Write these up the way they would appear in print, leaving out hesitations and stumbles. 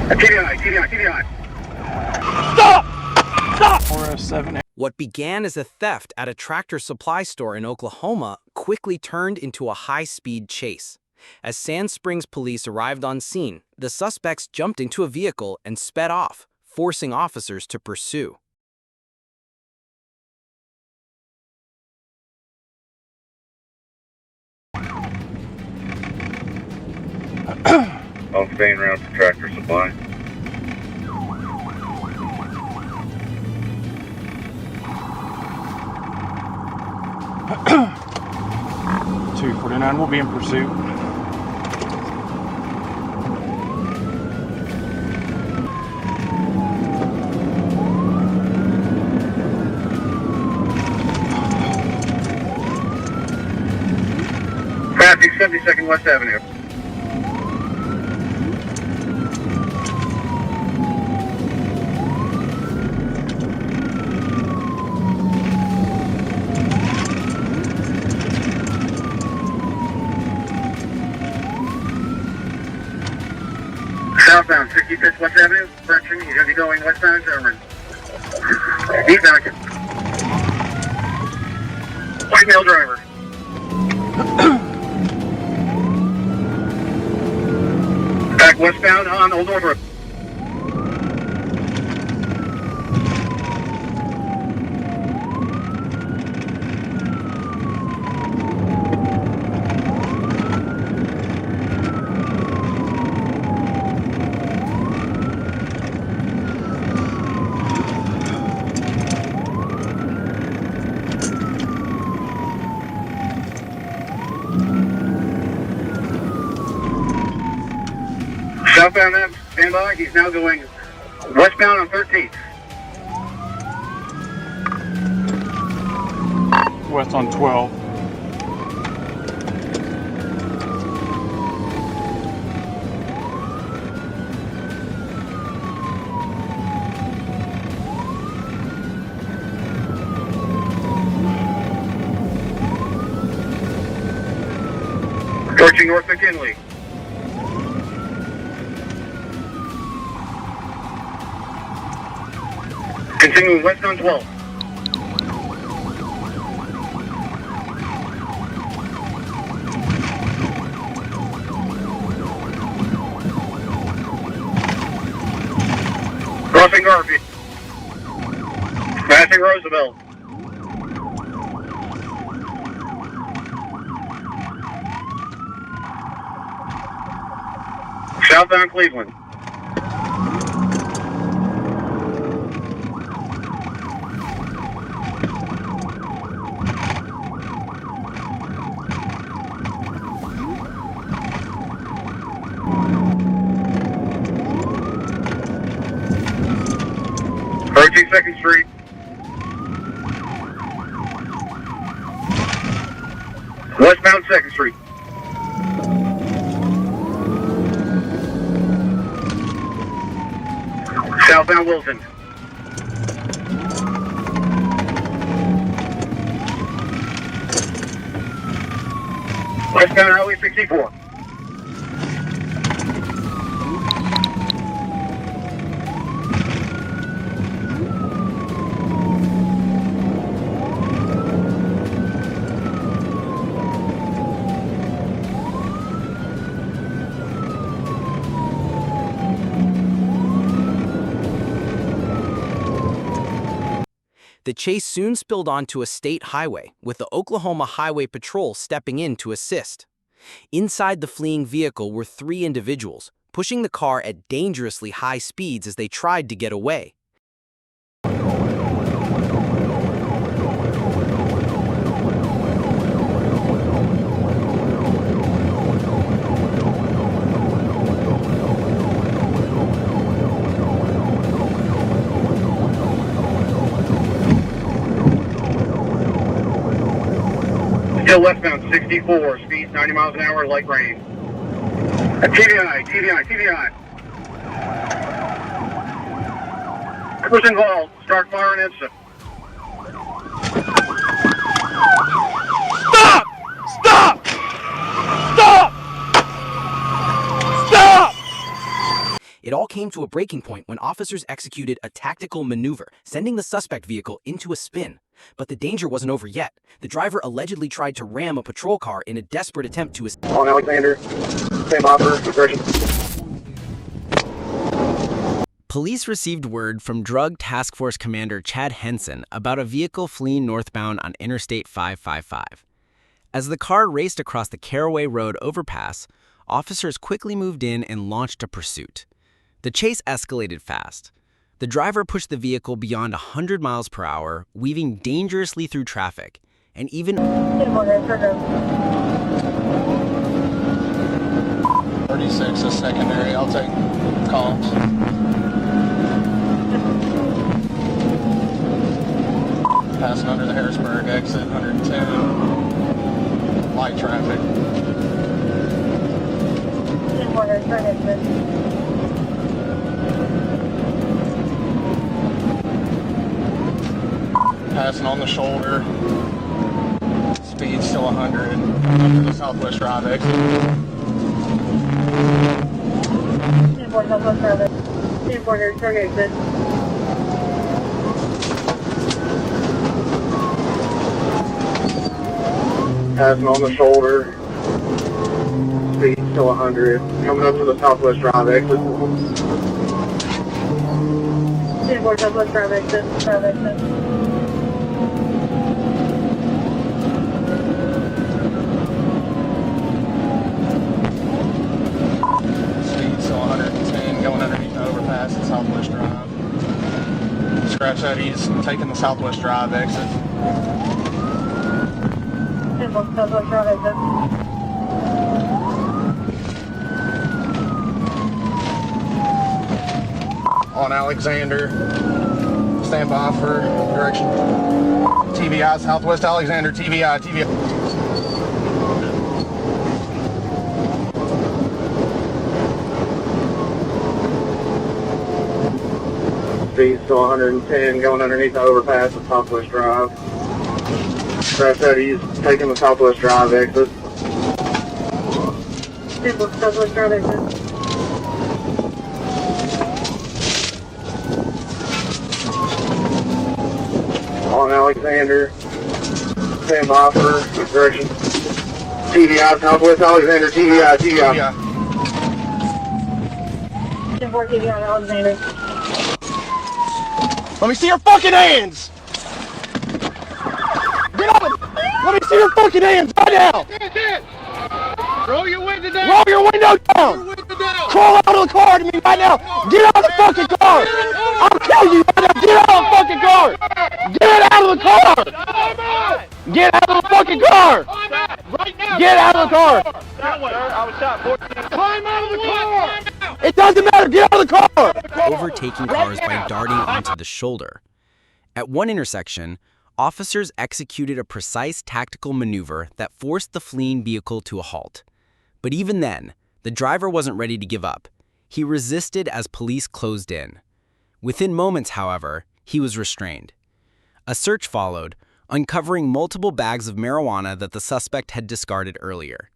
TVI, TVI, TVI. Stop! Stop! 407. What began as a theft at a Tractor Supply store in Oklahoma quickly turned into a high-speed chase. As Sand Springs police arrived on scene, the suspects jumped into a vehicle and sped off, forcing officers to pursue. I'll stay around for Tractor Supply. .249 will be in pursuit. Traffic 72nd West Avenue. Southbound 65th West Avenue. Correction, you're going to be going westbound German. Eastbound. White male driver. Back westbound on Old North Road. Southbound M, stand by. He's now going westbound on 13th. West on 12. Approaching North McKinley. Continuing west on 12. Crossing Garfield. Passing Roosevelt. Southbound Cleveland. Approaching 2nd Street. Westbound 2nd Street. Southbound Wilson. Westbound Highway 64. The chase soon spilled onto a state highway, with the Oklahoma Highway Patrol stepping in to assist. Inside the fleeing vehicle were 3 individuals, pushing the car at dangerously high speeds as they tried to get away. Still westbound 64, speeds 90 miles an hour, light rain. TVI, TVI, TVI. Who's involved? Start firing instant. Stop! Stop! Stop! Stop! It It all came to a breaking point when officers executed a tactical maneuver, sending the suspect vehicle into a spin. But the danger wasn't over yet. The driver allegedly tried to ram a patrol car in a desperate attempt to escape. On Alexander, same offer, aggression. Police received word from Drug Task Force Commander Chad Henson about a vehicle fleeing northbound on Interstate 555. As the car raced across the Caraway Road overpass, officers quickly moved in and launched a pursuit. The chase escalated fast. The driver pushed the vehicle beyond 100 miles per hour, weaving dangerously through traffic, and even 36 is secondary. I'll take calls. Passing under the Harrisburg exit, 110. Light traffic. Passing on the shoulder. Speed still 100. Up to the Southwest Drive exit. Passing on the shoulder. Speed still 100. Coming up to the Southwest Drive exit. Southwest Drive exit. Speed still 110, going underneath the overpass at Southwest Drive. Scratch that, he's taking the Southwest Drive exit. Southwest Drive exit. On Alexander, stand by for direction. TVI, Southwest Alexander, TVI. Speed still 110, going underneath the overpass at Southwest Drive. Scratch that, he's taking the Southwest Drive exit. Southwest Drive exit. On Alexander, stand by for direction. TVI, Southwest Alexander, TVI. TVI. 10-4 TVI on Alexander. Let me see your fucking hands! Get up! Let me see your fucking hands right now! Roll your window down! Roll your window down! Crawl out of the car to me right now! Get out of the fucking car! I'll kill you right now! Get out of the fucking car! Get out of the car! Get out of the fucking car! Right now! Get out of the car! That way. I was shot 14. Climb out of the car! It doesn't matter! Get out of the car! Overtaking cars by darting onto the shoulder. At one intersection, officers executed a precise tactical maneuver that forced the fleeing vehicle to a halt. But even then, the driver wasn't ready to give up. He resisted as police closed in. Within moments, however, he was restrained. A search followed, uncovering multiple bags of marijuana that the suspect had discarded earlier.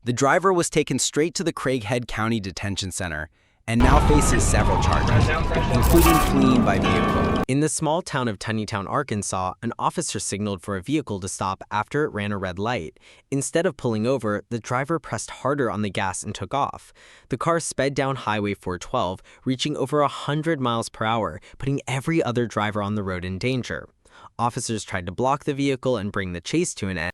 The driver was taken straight to the Craighead County Detention Center and now faces several charges, including fleeing by vehicle. In the small town of Tunnytown, Arkansas, an officer signaled for a vehicle to stop after it ran a red light. Instead of pulling over, the driver pressed harder on the gas and took off. The car sped down Highway 412, reaching over 100 miles per hour, putting every other driver on the road in danger. Officers tried to block the vehicle and bring the chase to an end.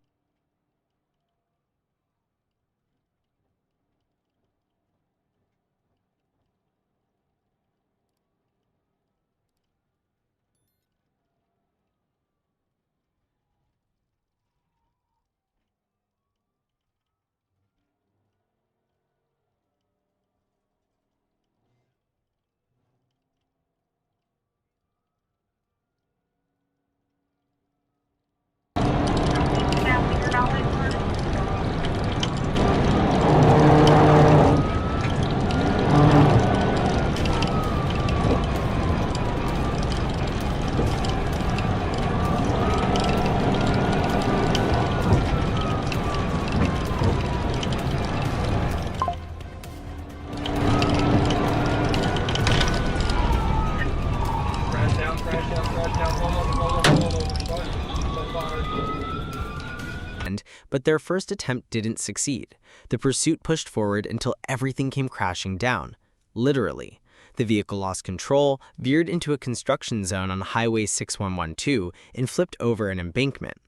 But their first attempt didn't succeed. The pursuit pushed forward until everything came crashing down. Literally. The vehicle lost control, veered into a construction zone on Highway 6112, and flipped over an embankment.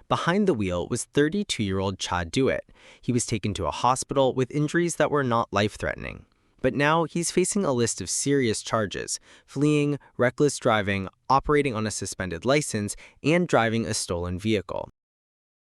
Behind the wheel was 32-year-old Cha Duet. He was taken to a hospital with injuries that were not life-threatening. But now he's facing a list of serious charges: fleeing, reckless driving, operating on a suspended license, and driving a stolen vehicle.